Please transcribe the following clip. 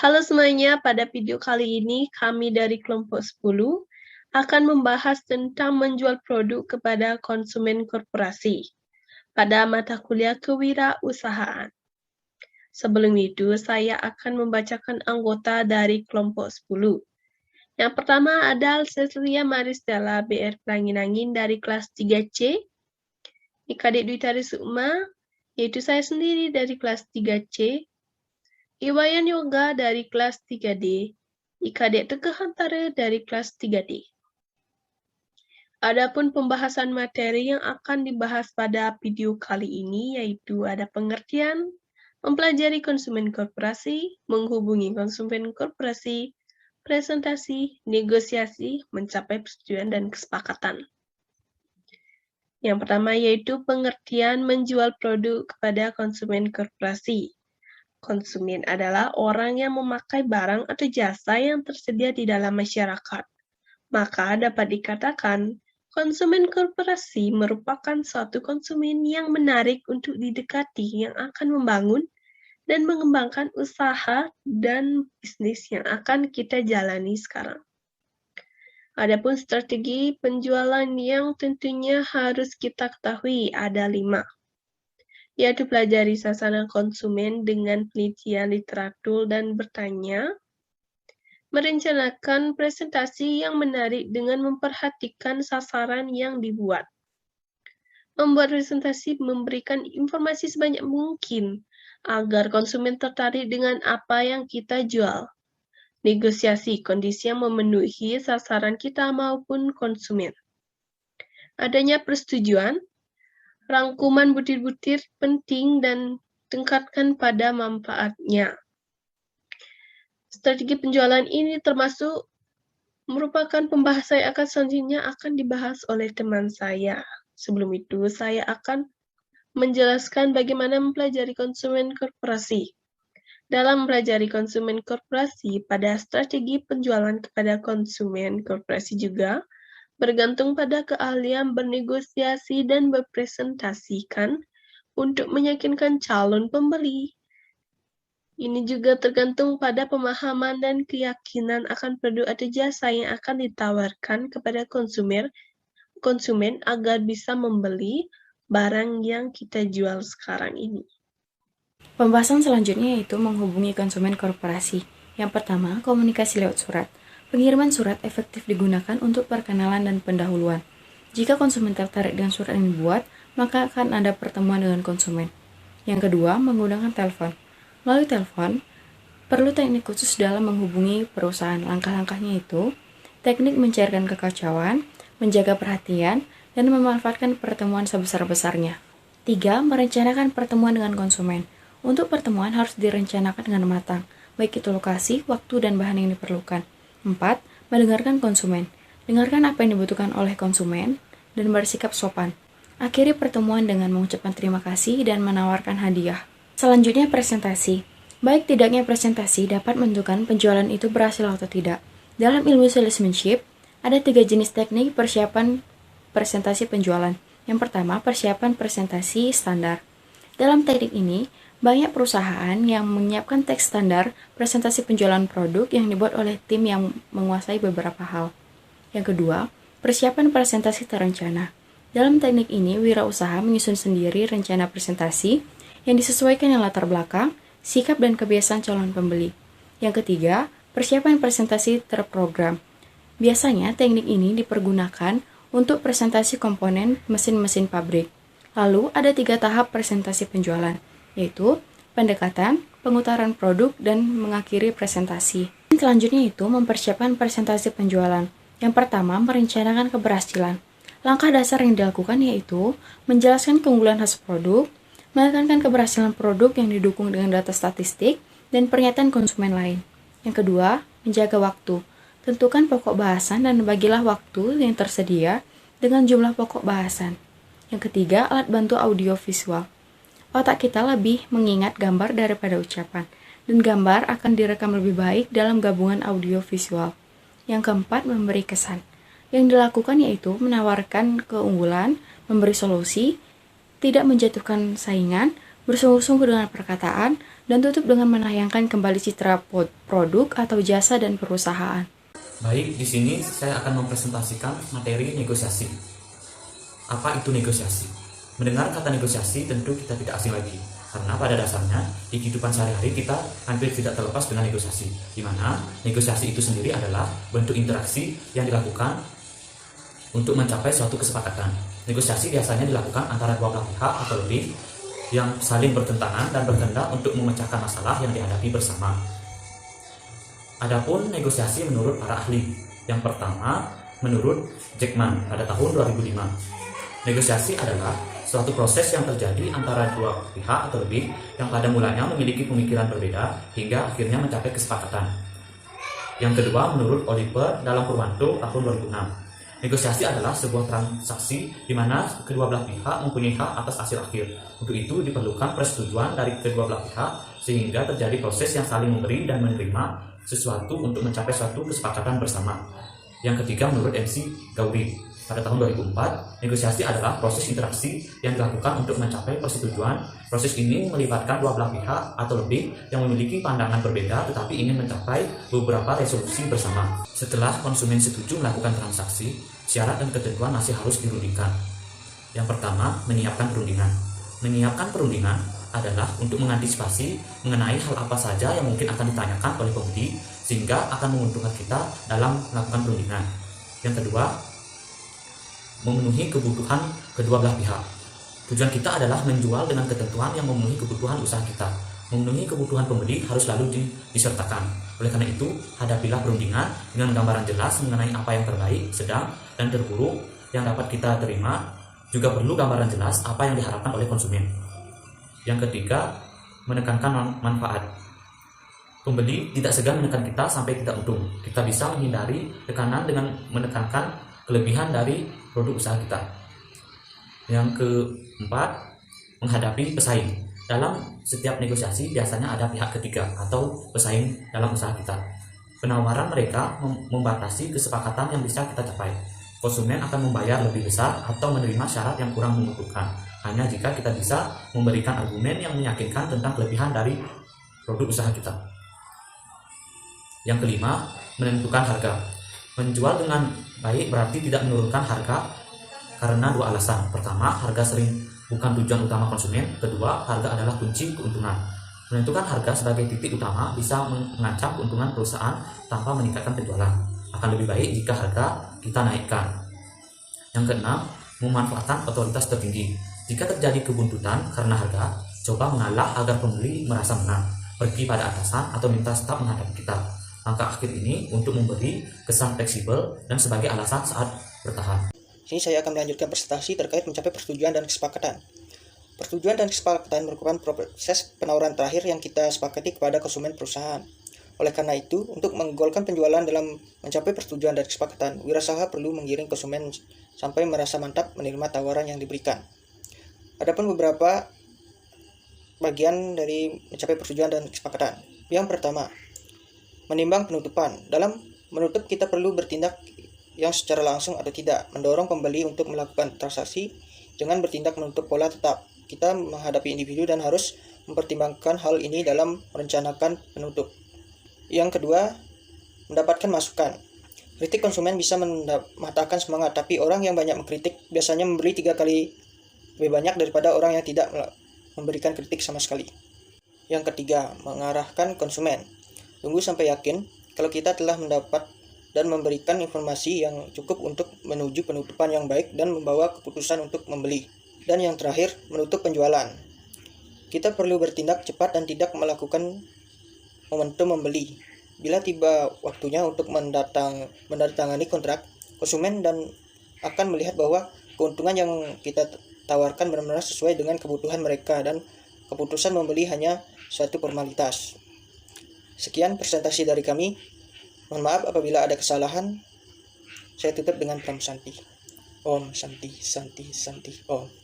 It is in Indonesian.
Halo semuanya, pada video kali ini kami dari kelompok 10 akan membahas tentang menjual produk kepada konsumen korporasi pada mata kuliah kewirausahaan. Sebelum itu, saya akan membacakan anggota dari kelompok 10. Yang pertama ada Cecilia Maristella BR Pelangin-Angin dari kelas 3C, Ika-Dek Dwi Tari Sukma, yaitu saya sendiri dari kelas 3C, Iwayan Yoga dari kelas 3D, Ika-Dek Teguh Hantara dari kelas 3D. Adapun pembahasan materi yang akan dibahas pada video kali ini yaitu ada pengertian, mempelajari konsumen korporasi, menghubungi konsumen korporasi, presentasi, negosiasi, mencapai persetujuan dan kesepakatan. Yang pertama yaitu pengertian menjual produk kepada konsumen korporasi. Konsumen adalah orang yang memakai barang atau jasa yang tersedia di dalam masyarakat. Maka dapat dikatakan, konsumen korporasi merupakan suatu konsumen yang menarik untuk didekati yang akan membangun dan mengembangkan usaha dan bisnis yang akan kita jalani sekarang. Adapun strategi penjualan yang tentunya harus kita ketahui ada 5. Yaitu pelajari sasaran konsumen dengan penelitian literatur dan bertanya, merencanakan presentasi yang menarik dengan memperhatikan sasaran yang dibuat, membuat presentasi memberikan informasi sebanyak mungkin agar konsumen tertarik dengan apa yang kita jual, negosiasi kondisi yang memenuhi sasaran kita maupun konsumen, adanya persetujuan, rangkuman butir-butir penting dan tingkatkan pada manfaatnya. Strategi penjualan ini termasuk merupakan pembahasan yang akan selanjutnya akan dibahas oleh teman saya. Sebelum itu, saya akan menjelaskan bagaimana mempelajari konsumen korporasi. Dalam mempelajari konsumen korporasi, pada strategi penjualan kepada konsumen korporasi juga bergantung pada keahlian bernegosiasi dan berpresentasikan untuk meyakinkan calon pembeli. Ini juga tergantung pada pemahaman dan keyakinan akan produk atau jasa yang akan ditawarkan kepada konsumen agar bisa membeli barang yang kita jual sekarang ini. Pembahasan selanjutnya yaitu menghubungi konsumen korporasi. Yang pertama, komunikasi lewat surat. Pengiriman surat efektif digunakan untuk perkenalan dan pendahuluan. Jika konsumen tertarik dengan surat yang dibuat, maka akan ada pertemuan dengan konsumen. Yang kedua, menggunakan telepon. Melalui telepon, perlu teknik khusus dalam menghubungi perusahaan. Langkah-langkahnya itu, teknik mencairkan kekacauan, menjaga perhatian, dan memanfaatkan pertemuan sebesar-besarnya. 3. Merencanakan pertemuan dengan konsumen. Untuk pertemuan harus direncanakan dengan matang, baik itu lokasi, waktu, dan bahan yang diperlukan. 4. Mendengarkan konsumen. Dengarkan apa yang dibutuhkan oleh konsumen, dan bersikap sopan. Akhiri pertemuan dengan mengucapkan terima kasih dan menawarkan hadiah. Selanjutnya presentasi. Baik tidaknya presentasi dapat menentukan penjualan itu berhasil atau tidak. Dalam ilmu salesmanship, ada 3 jenis teknik persiapan presentasi penjualan. Yang pertama, persiapan presentasi standar. Dalam teknik ini, banyak perusahaan yang menyiapkan teks standar presentasi penjualan produk yang dibuat oleh tim yang menguasai beberapa hal. Yang kedua, persiapan presentasi terencana. Dalam teknik ini, wirausaha menyusun sendiri rencana presentasi yang disesuaikan dengan latar belakang, sikap dan kebiasaan calon pembeli. Yang ketiga, persiapan presentasi terprogram. Biasanya teknik ini dipergunakan untuk presentasi komponen mesin-mesin pabrik. Lalu ada 3 tahap presentasi penjualan, yaitu pendekatan, pengutaran produk, dan mengakhiri presentasi. Selanjutnya itu mempersiapkan presentasi penjualan. Yang pertama, merencanakan keberhasilan. Langkah dasar yang dilakukan yaitu menjelaskan keunggulan hasil produk, menekankan keberhasilan produk yang didukung dengan data statistik, dan pernyataan konsumen lain. Yang kedua, menjaga waktu. Tentukan pokok bahasan dan bagilah waktu yang tersedia dengan jumlah pokok bahasan. Yang ketiga, alat bantu audio visual. Otak kita lebih mengingat gambar daripada ucapan, dan gambar akan direkam lebih baik dalam gabungan audio visual. Yang keempat, memberi kesan. Yang dilakukan yaitu menawarkan keunggulan, memberi solusi, tidak menjatuhkan saingan, bersungguh-sungguh dengan perkataan, dan tutup dengan menayangkan kembali citra produk atau jasa dan perusahaan. Baik, di sini saya akan mempresentasikan materi negosiasi. Apa itu negosiasi? Mendengar kata negosiasi tentu kita tidak asing lagi, karena pada dasarnya di kehidupan sehari-hari kita hampir tidak terlepas dengan negosiasi, di mana negosiasi itu sendiri adalah bentuk interaksi yang dilakukan untuk mencapai suatu kesepakatan. Negosiasi biasanya dilakukan antara dua belah pihak atau lebih yang saling bertentangan dan berkehendak untuk memecahkan masalah yang dihadapi bersama. Adapun negosiasi menurut para ahli, yang pertama menurut Jackman pada tahun 2005, negosiasi adalah suatu proses yang terjadi antara dua pihak atau lebih yang pada mulanya memiliki pemikiran berbeda hingga akhirnya mencapai kesepakatan. Yang kedua menurut Oliver dalam Purwanto tahun 2006, negosiasi adalah sebuah transaksi di mana kedua belah pihak mempunyai hak atas hasil akhir. Untuk itu diperlukan persetujuan dari kedua belah pihak sehingga terjadi proses yang saling memberi dan menerima sesuatu untuk mencapai suatu kesepakatan bersama. Yang ketiga menurut MC Gauri pada tahun 2004, negosiasi adalah proses interaksi yang dilakukan untuk mencapai persetujuan. Proses ini melibatkan dua belah pihak atau lebih yang memiliki pandangan berbeda tetapi ingin mencapai beberapa resolusi bersama. Setelah konsumen setuju melakukan transaksi, syarat dan ketentuan masih harus dirundingkan. Yang pertama, menyiapkan perundingan. Menyiapkan perundingan adalah untuk mengantisipasi mengenai hal apa saja yang mungkin akan ditanyakan oleh pembeli sehingga akan menguntungkan kita dalam melakukan perundingan. Yang kedua, memenuhi kebutuhan kedua belah pihak. Tujuan kita adalah menjual dengan ketentuan yang memenuhi kebutuhan usaha kita. Memenuhi kebutuhan pembeli harus selalu disertakan. Oleh karena itu, hadapilah perundingan dengan gambaran jelas mengenai apa yang terbaik, sedang, dan terburuk yang dapat kita terima. Juga perlu gambaran jelas apa yang diharapkan oleh konsumen. Yang ketiga, menekankan manfaat. Pembeli tidak segan menekan kita sampai kita untung. Kita bisa menghindari tekanan dengan menekankan kelebihan dari produk usaha kita. Yang keempat, menghadapi pesaing. Dalam setiap negosiasi biasanya ada pihak ketiga atau pesaing dalam usaha kita. Penawaran mereka membatasi kesepakatan yang bisa kita capai. Konsumen akan membayar lebih besar atau menerima syarat yang kurang menguntungkan hanya jika kita bisa memberikan argumen yang meyakinkan tentang kelebihan dari produk usaha kita. Yang kelima, menentukan harga. Menjual dengan baik berarti tidak menurunkan harga karena dua alasan. Pertama, harga sering bukan tujuan utama konsumen. Kedua, harga adalah kunci keuntungan. Menentukan harga sebagai titik utama bisa mengancam keuntungan perusahaan tanpa meningkatkan penjualan. Akan lebih baik jika harga kita naikkan. Yang keenam, memanfaatkan otoritas tertinggi. Jika terjadi kebuntutan karena harga, coba mengalah agar pembeli merasa menang, pergi pada atasan atau minta staf menghadapi kita. Langkah akhir ini untuk memberi kesan fleksibel dan sebagai alasan saat bertahan. Sini saya akan melanjutkan presentasi terkait mencapai persetujuan dan kesepakatan. Persetujuan dan kesepakatan merupakan proses penawaran terakhir yang kita sepakati kepada konsumen perusahaan. Oleh karena itu, untuk menggolkan penjualan dalam mencapai persetujuan dan kesepakatan, wirausaha perlu menggiring konsumen sampai merasa mantap menerima tawaran yang diberikan. Adapun beberapa bagian dari mencapai persetujuan dan kesepakatan. Yang pertama, menimbang penutupan. Dalam menutup kita perlu bertindak yang secara langsung atau tidak, mendorong pembeli untuk melakukan transaksi dengan bertindak menutup pola tetap. Kita menghadapi individu dan harus mempertimbangkan hal ini dalam merencanakan penutup. Yang kedua, mendapatkan masukan. Kritik konsumen bisa mematahkan semangat, tapi orang yang banyak mengkritik biasanya memberi 3 kali lebih banyak daripada orang yang tidak memberikan kritik sama sekali. Yang ketiga, mengarahkan konsumen. Tunggu sampai yakin kalau kita telah mendapat dan memberikan informasi yang cukup untuk menuju penutupan yang baik dan membawa keputusan untuk membeli. Dan yang terakhir, menutup penjualan. Kita perlu bertindak cepat dan tidak melakukan momentum membeli. Bila tiba waktunya untuk menandatangani kontrak, konsumen dan akan melihat bahwa keuntungan yang kita tawarkan benar-benar sesuai dengan kebutuhan mereka dan keputusan membeli hanya suatu formalitas. Sekian presentasi dari kami. Mohon maaf apabila ada kesalahan. Saya tutup dengan Pram Santi. Om Santi Santi Santi Om.